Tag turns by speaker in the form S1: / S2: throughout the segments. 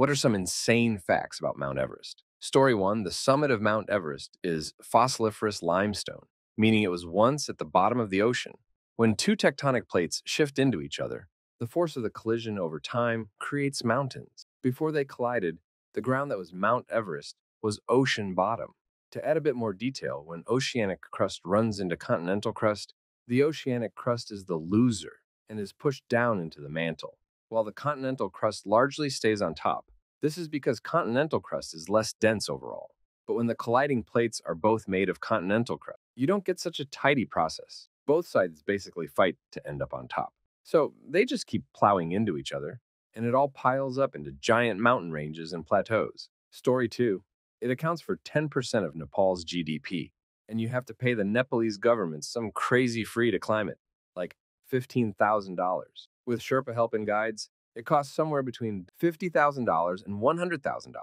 S1: What are some insane facts about Mount Everest? Story 1: the summit of Mount Everest is fossiliferous limestone, meaning it was once at the bottom of the ocean. When two tectonic plates shift into each other, the force of the collision over time creates mountains. Before they collided, the ground that was Mount Everest was ocean bottom. To add a bit more detail, when oceanic crust runs into continental crust, the oceanic crust is the loser and is pushed down into the mantle, while the continental crust largely stays on top. This is because continental crust is less dense overall. But when the colliding plates are both made of continental crust, you don't get such a tidy process. Both sides basically fight to end up on top. So they just keep plowing into each other, and it all piles up into giant mountain ranges and plateaus. Story 2: it accounts for 10% of Nepal's GDP, and you have to pay the Nepalese government some crazy fee to climb it, like $15,000. With Sherpa help and guides, it costs somewhere between $50,000 and $100,000.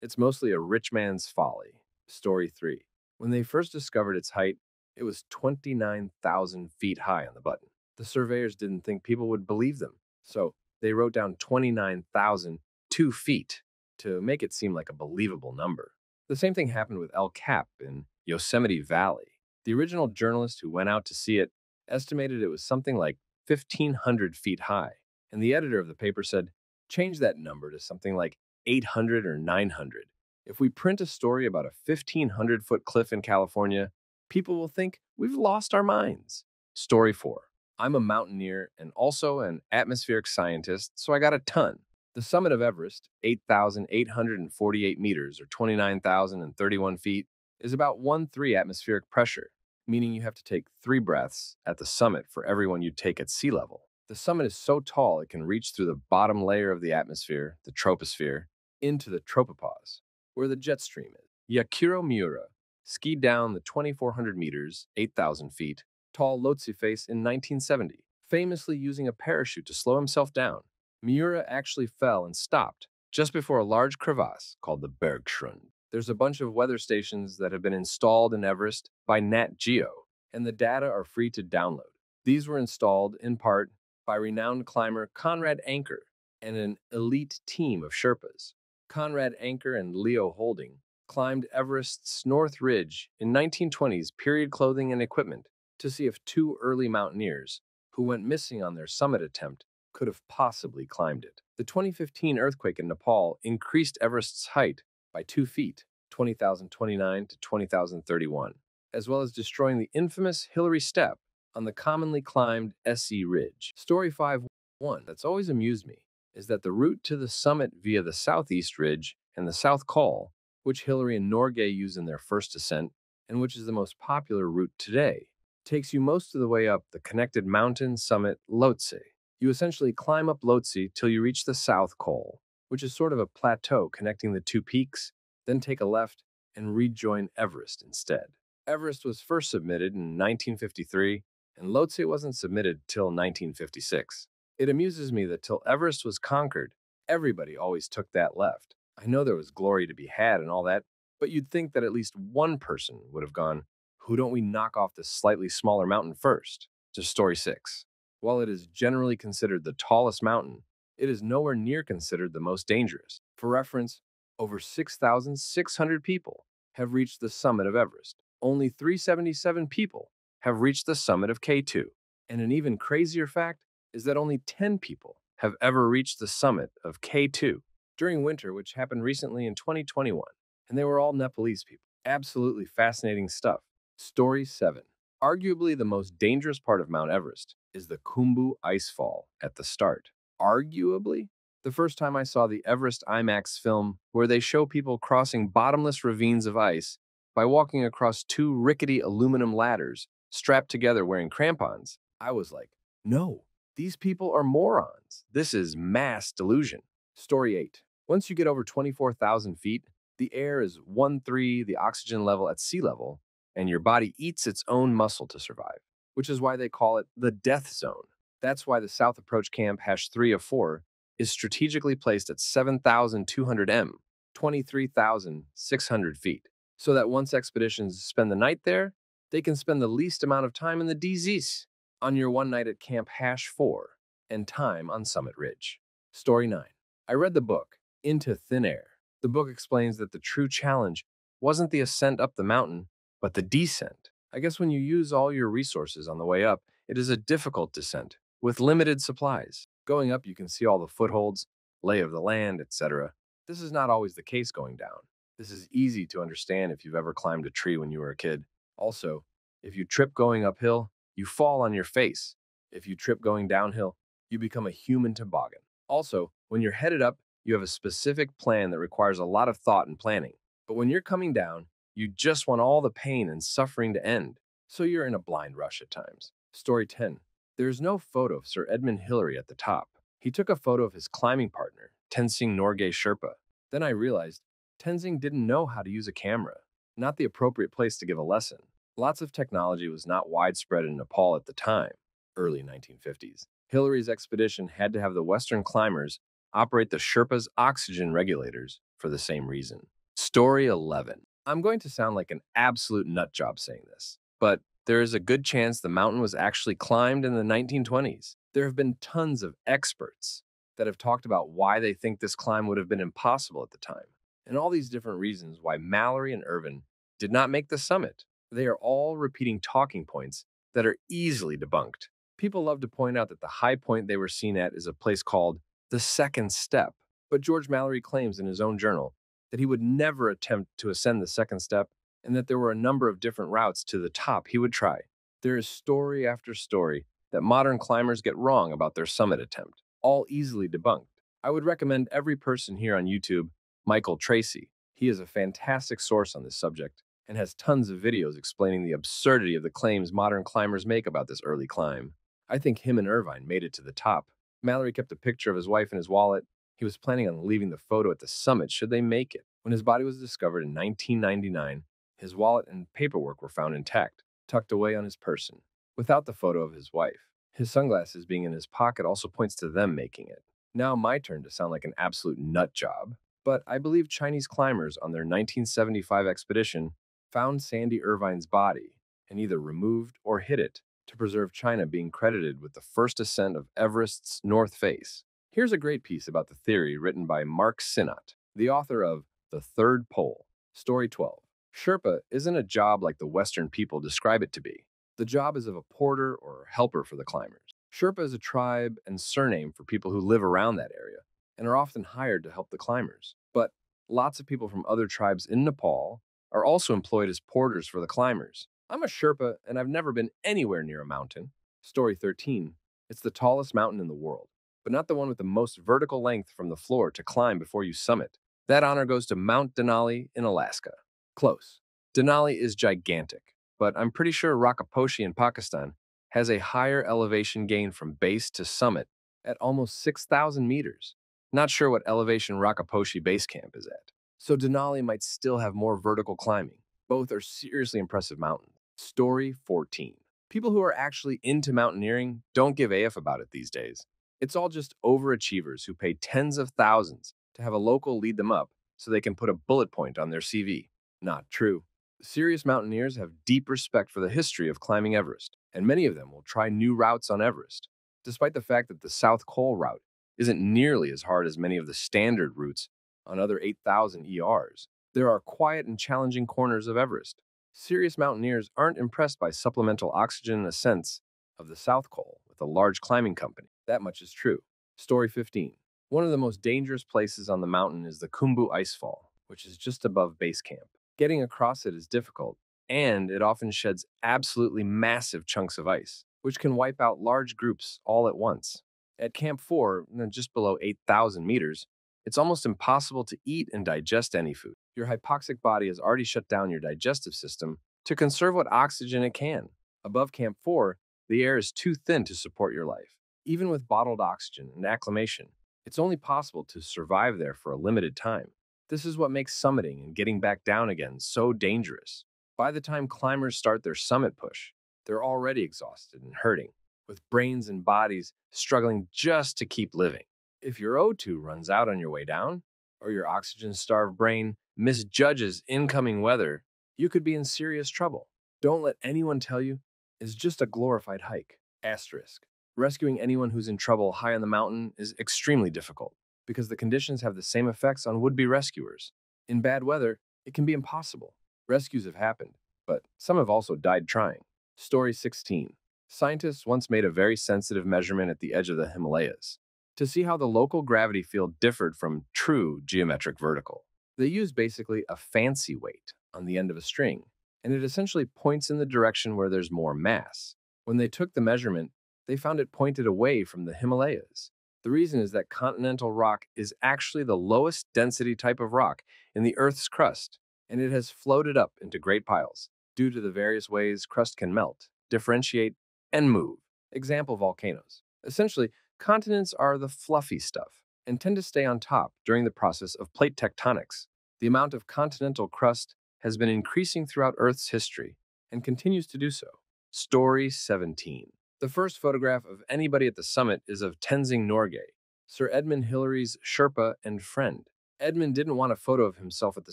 S1: It's mostly a rich man's folly. Story 3: when they first discovered its height, it was 29,000 feet high on the button. The surveyors didn't think people would believe them, so they wrote down 29,002 feet to make it seem like a believable number. The same thing happened with El Cap in Yosemite Valley. The original journalist who went out to see it estimated it was something like 1,500 feet high, and the editor of the paper said, change that number to something like 800 or 900. If we print a story about a 1,500-foot cliff in California, people will think we've lost our minds. Story 4: I'm a mountaineer and also an atmospheric scientist, so I got a ton. The summit of Everest, 8,848 meters or 29,031 feet, is about 1.3 atmospheric pressure, meaning you have to take 3 breaths at the summit for every one you take at sea level. The summit is so tall it can reach through the bottom layer of the atmosphere, the troposphere, into the tropopause, where the jet stream is. Yakiro Miura skied down the 2,400 meters, 8,000 feet, tall Lhotse face in 1970, famously using a parachute to slow himself down. Miura actually fell and stopped just before a large crevasse called the Bergschrund. There's a bunch of weather stations that have been installed in Everest by Nat Geo, and the data are free to download. These were installed, in part, by renowned climber Conrad Anker and an elite team of Sherpas. Conrad Anker and Leo Holding climbed Everest's North Ridge in 1920s period clothing and equipment to see if 2 early mountaineers, who went missing on their summit attempt, could have possibly climbed it. The 2015 earthquake in Nepal increased Everest's height by 2 feet, 20,029 to 20,031, as well as destroying the infamous Hillary Step on the commonly climbed SE Ridge. Story 5:1 that's always amused me is that the route to the summit via the Southeast Ridge and the South Col, which Hillary and Norgay use in their first ascent, and which is the most popular route today, takes you most of the way up the connected mountain summit Lhotse. You essentially climb up Lhotse till you reach the South Col, which is sort of a plateau connecting the 2 peaks, then take a left and rejoin Everest instead. Everest was first submitted in 1953, and Lhotse wasn't submitted till 1956. It amuses me that till Everest was conquered, everybody always took that left. I know there was glory to be had and all that, but you'd think that at least one person would have gone, who don't we knock off this slightly smaller mountain first? To story 6. While it is generally considered the tallest mountain, it is nowhere near considered the most dangerous. For reference, over 6,600 people have reached the summit of Everest. Only 377 people have reached the summit of K2. And an even crazier fact is that only 10 people have ever reached the summit of K2 during winter, which happened recently in 2021. And they were all Nepalese people. Absolutely fascinating stuff. Story 7. Arguably the most dangerous part of Mount Everest is the Khumbu icefall at the start. Arguably? The first time I saw the Everest IMAX film where they show people crossing bottomless ravines of ice by walking across 2 rickety aluminum ladders strapped together wearing crampons, I was like, no, these people are morons. This is mass delusion. Story 8. Once you get over 24,000 feet, the air is 1.3 the oxygen level at sea level, and your body eats its own muscle to survive, which is why they call it the death zone. That's why the South Approach Camp #3 of 4 is strategically placed at 7,200 m, 23,600 feet, so that once expeditions spend the night there, they can spend the least amount of time in the DZs on your one night at Camp #4 and time on Summit Ridge. Story 9. I read the book, into thin air. The book explains that the true challenge wasn't the ascent up the mountain, but the descent. I guess when you use all your resources on the way up, it is a difficult descent with limited supplies. Going up, you can see all the footholds, lay of the land, etc. This is not always the case going down. This is easy to understand if you've ever climbed a tree when you were a kid. Also, if you trip going uphill, you fall on your face. If you trip going downhill, you become a human toboggan. Also, when you're headed up, you have a specific plan that requires a lot of thought and planning. But when you're coming down, you just want all the pain and suffering to end. So you're in a blind rush at times. Story 10. There's no photo of Sir Edmund Hillary at the top. He took a photo of his climbing partner, Tenzing Norgay Sherpa. Then I realized Tenzing didn't know how to use a camera. Not the appropriate place to give a lesson. Lots of technology was not widespread in Nepal at the time, early 1950s. Hillary's expedition had to have the Western climbers operate the Sherpa's oxygen regulators for the same reason. Story 11. I'm going to sound like an absolute nut job saying this, but there is a good chance the mountain was actually climbed in the 1920s. There have been tons of experts that have talked about why they think this climb would have been impossible at the time, and all these different reasons why Mallory and Irvin did not make the summit. They are all repeating talking points that are easily debunked. People love to point out that the high point they were seen at is a place called the second step, but George Mallory claims in his own journal that he would never attempt to ascend the second step and that there were a number of different routes to the top he would try. There is story after story that modern climbers get wrong about their summit attempt, all easily debunked. I would recommend every person here on YouTube Michael Tracy. He is a fantastic source on this subject and has tons of videos explaining the absurdity of the claims modern climbers make about this early climb. I think him and Irvine made it to the top. Mallory kept a picture of his wife in his wallet. He was planning on leaving the photo at the summit should they make it. When his body was discovered in 1999, his wallet and paperwork were found intact, tucked away on his person, without the photo of his wife. His sunglasses being in his pocket also points to them making it. Now my turn to sound like an absolute nut job, but I believe Chinese climbers on their 1975 expedition found Sandy Irvine's body and either removed or hid it to preserve China being credited with the first ascent of Everest's north face. Here's a great piece about the theory written by Mark Sinnott, the author of The Third Pole. Story 12. Sherpa isn't a job like the Western people describe it to be. The job is of a porter or helper for the climbers. Sherpa is a tribe and surname for people who live around that area and are often hired to help the climbers. But lots of people from other tribes in Nepal are also employed as porters for the climbers. I'm a Sherpa and I've never been anywhere near a mountain. Story 13. It's the tallest mountain in the world, but not the one with the most vertical length from the floor to climb before you summit. That honor goes to Mount Denali in Alaska. Close. Denali is gigantic, but I'm pretty sure Rakaposhi in Pakistan has a higher elevation gain from base to summit at almost 6,000 meters. Not sure what elevation Rakaposhi base camp is at, so Denali might still have more vertical climbing. Both are seriously impressive mountains. Story 14. People who are actually into mountaineering don't give a f about it these days. It's all just overachievers who pay tens of thousands to have a local lead them up so they can put a bullet point on their CV. Not true. Serious mountaineers have deep respect for the history of climbing Everest, and many of them will try new routes on Everest. Despite the fact that the South Col route isn't nearly as hard as many of the standard routes on other 8,000 ERs, there are quiet and challenging corners of Everest. Serious mountaineers aren't impressed by supplemental oxygen ascents of the South Col with a large climbing company. That much is true. Story 15. One of the most dangerous places on the mountain is the Khumbu Icefall, which is just above base camp. Getting across it is difficult, and it often sheds absolutely massive chunks of ice, which can wipe out large groups all at once. At Camp 4, just below 8,000 meters, it's almost impossible to eat and digest any food. Your hypoxic body has already shut down your digestive system to conserve what oxygen it can. Above Camp 4, the air is too thin to support your life. Even with bottled oxygen and acclimation, it's only possible to survive there for a limited time. This is what makes summiting and getting back down again so dangerous. By the time climbers start their summit push, they're already exhausted and hurting, with brains and bodies struggling just to keep living. If your O2 runs out on your way down, or your oxygen-starved brain misjudges incoming weather, you could be in serious trouble. Don't let anyone tell you it's just a glorified hike. Asterisk. Rescuing anyone who's in trouble high on the mountain is extremely difficult. because the conditions have the same effects on would-be rescuers. In bad weather, it can be impossible. Rescues have happened, but some have also died trying. Story 16. Scientists once made a very sensitive measurement at the edge of the Himalayas to see how the local gravity field differed from true geometric vertical. They used basically a fancy weight on the end of a string, and it essentially points in the direction where there's more mass. When they took the measurement, they found it pointed away from the Himalayas. The reason is that continental rock is actually the lowest density type of rock in the Earth's crust, and it has floated up into great piles due to the various ways crust can melt, differentiate, and move. Example volcanoes. Essentially, continents are the fluffy stuff and tend to stay on top during the process of plate tectonics. The amount of continental crust has been increasing throughout Earth's history and continues to do so. Story 17. The first photograph of anybody at the summit is of Tenzing Norgay, Sir Edmund Hillary's Sherpa and friend. Edmund didn't want a photo of himself at the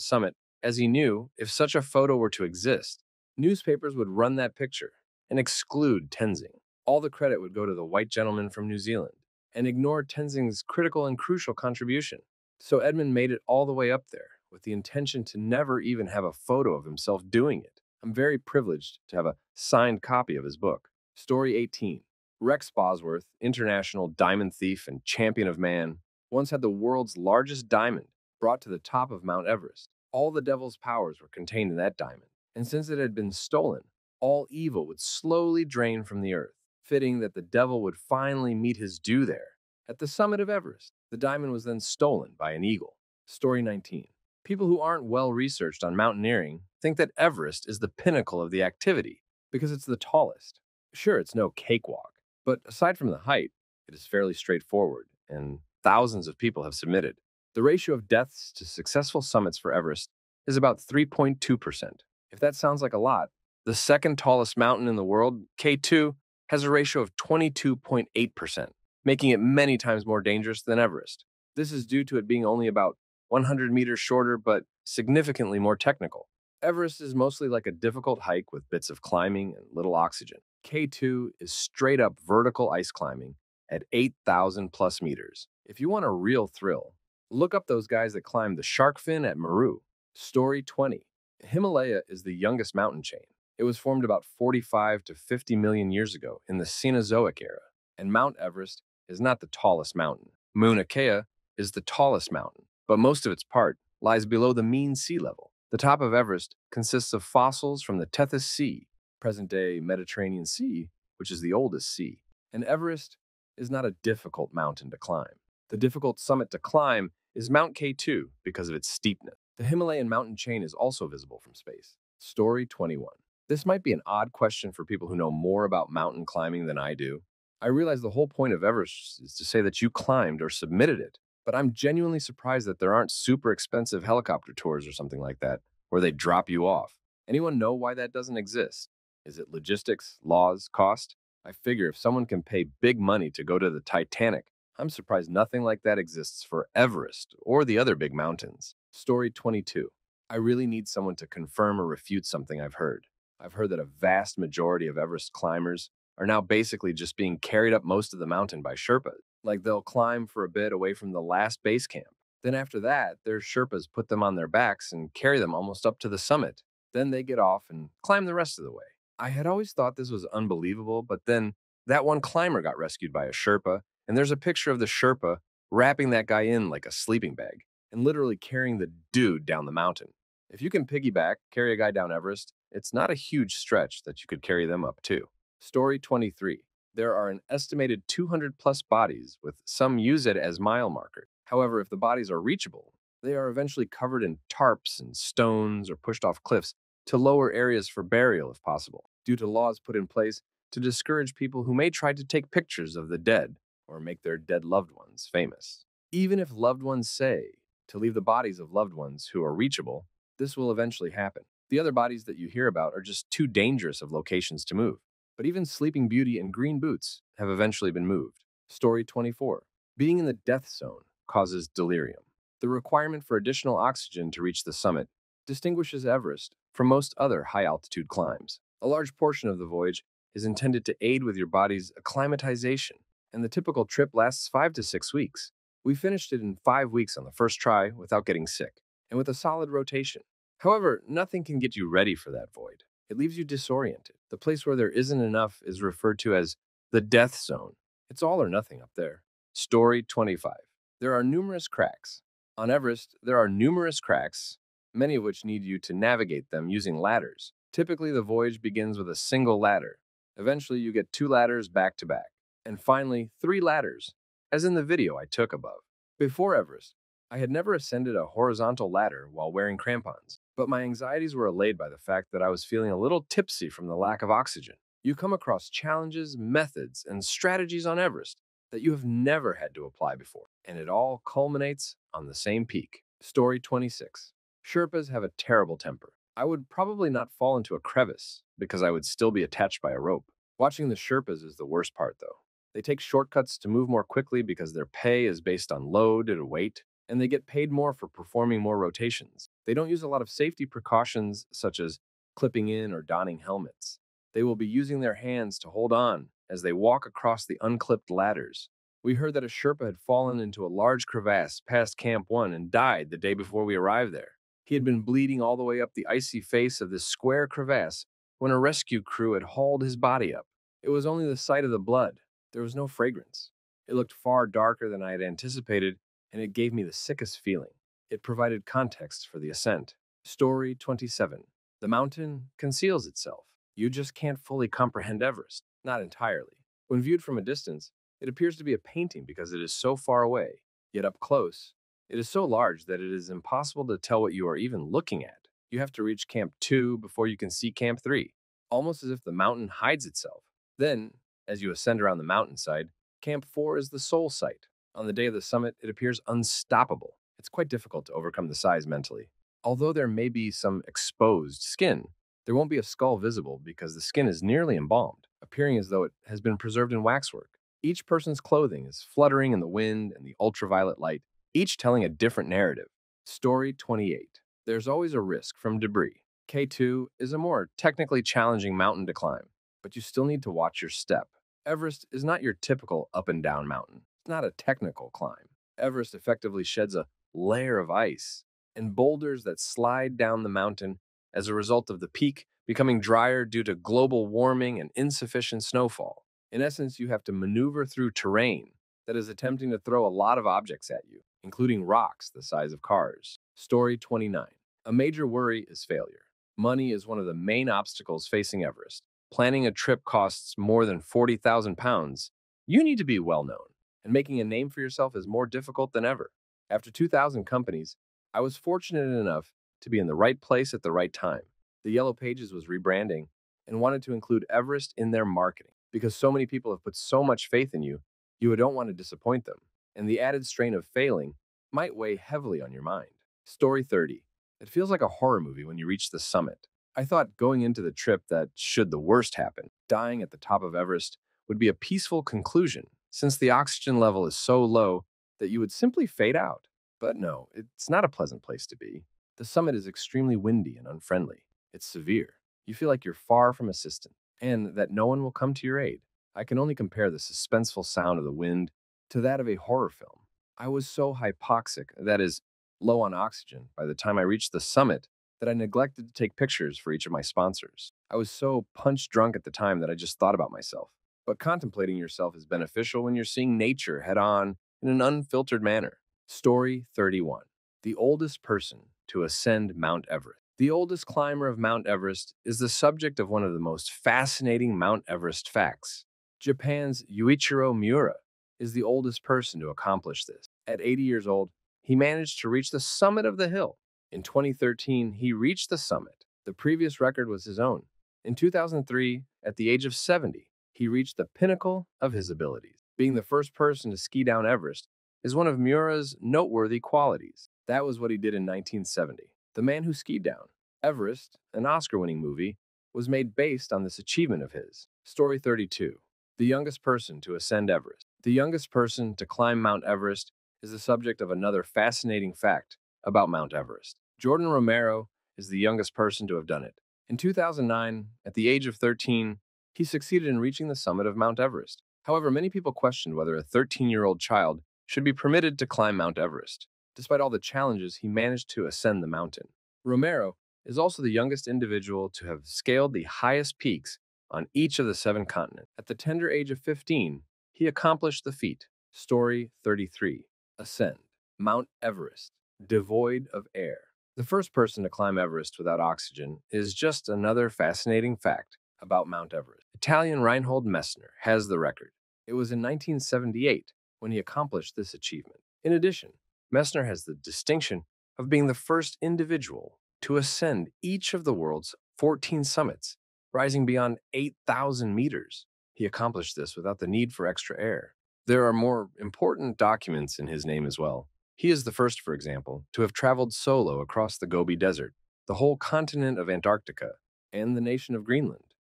S1: summit, as he knew if such a photo were to exist, newspapers would run that picture and exclude Tenzing. All the credit would go to the white gentleman from New Zealand and ignore Tenzing's critical and crucial contribution. So Edmund made it all the way up there with the intention to never even have a photo of himself doing it. I'm very privileged to have a signed copy of his book. Story 18. Rex Bosworth, international diamond thief and champion of man, once had the world's largest diamond brought to the top of Mount Everest. All the devil's powers were contained in that diamond, and since it had been stolen, all evil would slowly drain from the earth, fitting that the devil would finally meet his due there. At the summit of Everest, the diamond was then stolen by an eagle. Story 19. People who aren't well researched on mountaineering think that Everest is the pinnacle of the activity because it's the tallest. Sure, it's no cakewalk, but aside from the height, it is fairly straightforward, and thousands of people have submitted. The ratio of deaths to successful summits for Everest is about 3.2%. If that sounds like a lot, the second tallest mountain in the world, K2, has a ratio of 22.8%, making it many times more dangerous than Everest. This is due to it being only about 100 meters shorter, but significantly more technical. Everest is mostly like a difficult hike with bits of climbing and little oxygen. K2 is straight up vertical ice climbing at 8,000 plus meters. If you want a real thrill, look up those guys that climbed the shark fin at Meru. Story 20. Himalaya is the youngest mountain chain. It was formed about 45 to 50 million years ago in the Cenozoic era, and Mount Everest is not the tallest mountain. Mauna Kea is the tallest mountain, but most of its part lies below the mean sea level. The top of Everest consists of fossils from the Tethys Sea, present-day Mediterranean Sea, which is the oldest sea. And Everest is not a difficult mountain to climb. The difficult summit to climb is Mount K2 because of its steepness. The Himalayan mountain chain is also visible from space. Story 21. This might be an odd question for people who know more about mountain climbing than I do. I realize the whole point of Everest is to say that you climbed or submitted it, but I'm genuinely surprised that there aren't super expensive helicopter tours or something like that, where they drop you off. Anyone know why that doesn't exist? Is it logistics, laws, cost? I figure if someone can pay big money to go to the Titanic, I'm surprised nothing like that exists for Everest or the other big mountains. Story 22. I really need someone to confirm or refute something I've heard. I've heard that a vast majority of Everest climbers are now basically just being carried up most of the mountain by Sherpas. Like they'll climb for a bit away from the last base camp. Then after that, their Sherpas put them on their backs and carry them almost up to the summit. Then they get off and climb the rest of the way. I had always thought this was unbelievable, but then that one climber got rescued by a Sherpa, and there's a picture of the Sherpa wrapping that guy in like a sleeping bag and literally carrying the dude down the mountain. If you can piggyback, carry a guy down Everest, it's not a huge stretch that you could carry them up too. Story 23. There are an estimated 200 plus bodies, with some use it as mile markers. However, if the bodies are reachable, they are eventually covered in tarps and stones or pushed off cliffs to lower areas for burial if possible, due to laws put in place to discourage people who may try to take pictures of the dead or make their dead loved ones famous. Even if loved ones say to leave the bodies of loved ones who are reachable, this will eventually happen. The other bodies that you hear about are just too dangerous of locations to move. But even Sleeping Beauty and Green Boots have eventually been moved. Story 24. Being in the death zone causes delirium. The requirement for additional oxygen to reach the summit distinguishes Everest from most other high-altitude climbs. A large portion of the voyage is intended to aid with your body's acclimatization, and the typical trip lasts 5 to 6 weeks. We finished it in 5 weeks on the first try without getting sick, and with a solid rotation. However, nothing can get you ready for that void. It leaves you disoriented. The place where there isn't enough is referred to as the death zone. It's all or nothing up there. Story 25. There are numerous cracks. On Everest, there are numerous cracks, many of which need you to navigate them using ladders. Typically, the voyage begins with a single ladder. Eventually, you get 2 ladders back to back. And finally, 3 ladders, as in the video I took above. Before Everest, I had never ascended a horizontal ladder while wearing crampons, but my anxieties were allayed by the fact that I was feeling a little tipsy from the lack of oxygen. You come across challenges, methods, and strategies on Everest that you have never had to apply before, and it all culminates on the same peak. Story 26. Sherpas have a terrible temper. I would probably not fall into a crevice because I would still be attached by a rope. Watching the Sherpas is the worst part, though. They take shortcuts to move more quickly because their pay is based on load and weight, and they get paid more for performing more rotations. They don't use a lot of safety precautions such as clipping in or donning helmets. They will be using their hands to hold on as they walk across the unclipped ladders. We heard that a Sherpa had fallen into a large crevasse past Camp 1 and died the day before we arrived there. He had been bleeding all the way up the icy face of this square crevasse when a rescue crew had hauled his body up. It was only the sight of the blood. There was no fragrance. It looked far darker than I had anticipated, and it gave me the sickest feeling. It provided context for the ascent. Story 27. The mountain conceals itself. You just can't fully comprehend Everest. Not entirely. When viewed from a distance, it appears to be a painting because it is so far away. Yet up close, it is so large that it is impossible to tell what you are even looking at. You have to reach Camp 2 before you can see Camp 3, almost as if the mountain hides itself. Then, as you ascend around the mountainside, Camp 4 is the sole site. On the day of the summit, it appears unstoppable. It's quite difficult to overcome the size mentally. Although there may be some exposed skin, there won't be a skull visible because the skin is nearly embalmed, appearing as though it has been preserved in waxwork. Each person's clothing is fluttering in the wind and the ultraviolet light, each telling a different narrative. Story 28. There's always a risk from debris. K2 is a more technically challenging mountain to climb, but you still need to watch your step. Everest is not your typical up and down mountain. It's not a technical climb. Everest effectively sheds a layer of ice and boulders that slide down the mountain as a result of the peak becoming drier due to global warming and insufficient snowfall. In essence, you have to maneuver through terrain that is attempting to throw a lot of objects at you, including rocks the size of cars. Story 29. A major worry is failure. Money is one of the main obstacles facing Everest. Planning a trip costs more than £40,000. You need to be well known, and making a name for yourself is more difficult than ever. After 2,000 companies, I was fortunate enough to be in the right place at the right time. The Yellow Pages was rebranding and wanted to include Everest in their marketing because so many people have put so much faith in you, you don't want to disappoint them, and the added strain of failing might weigh heavily on your mind. Story 30. It feels like a horror movie when you reach the summit. I thought going into the trip that, should the worst happen, dying at the top of Everest would be a peaceful conclusion, since the oxygen level is so low that you would simply fade out. But no, it's not a pleasant place to be. The summit is extremely windy and unfriendly. It's severe. You feel like you're far from assistance, and that no one will come to your aid. I can only compare the suspenseful sound of the wind to that of a horror film. I was so hypoxic, that is, low on oxygen, by the time I reached the summit that I neglected to take pictures for each of my sponsors. I was so punch drunk at the time that I just thought about myself. But contemplating yourself is beneficial when you're seeing nature head on in an unfiltered manner. Story 31. The oldest person to ascend Mount Everest. The oldest climber of Mount Everest is the subject of one of the most fascinating Mount Everest facts. Japan's Yuichiro Miura is the oldest person to accomplish this. At 80 years old, he managed to reach the summit of the hill. In 2013, he reached the summit. The previous record was his own. In 2003, at the age of 70, he reached the pinnacle of his abilities. Being the first person to ski down Everest is one of Miura's noteworthy qualities. That was what he did in 1970. The Man Who Skied Down. Everest, an Oscar-winning movie, was made based on this achievement of his. Story 32. The youngest person to ascend Everest. The youngest person to climb Mount Everest is the subject of another fascinating fact about Mount Everest. Jordan Romero is the youngest person to have done it. In 2009, at the age of 13, he succeeded in reaching the summit of Mount Everest. However, many people questioned whether a 13-year-old child should be permitted to climb Mount Everest. Despite all the challenges, he managed to ascend the mountain. Romero is also the youngest individual to have scaled the highest peaks on each of the seven continents. At the tender age of 15, he accomplished the feat. Story 33. Ascend. Mount Everest, devoid of air. The first person to climb Everest without oxygen is just another fascinating fact about Mount Everest. Italian Reinhold Messner has the record. It was in 1978 when he accomplished this achievement. In addition, Messner has the distinction of being the first individual to ascend each of the world's 14 summits, rising beyond 8,000 meters. He accomplished this without the need for extra air. There are more important documents in his name as well. He is the first, for example, to have traveled solo across the Gobi Desert, the whole continent of Antarctica, and the nation of Greenland.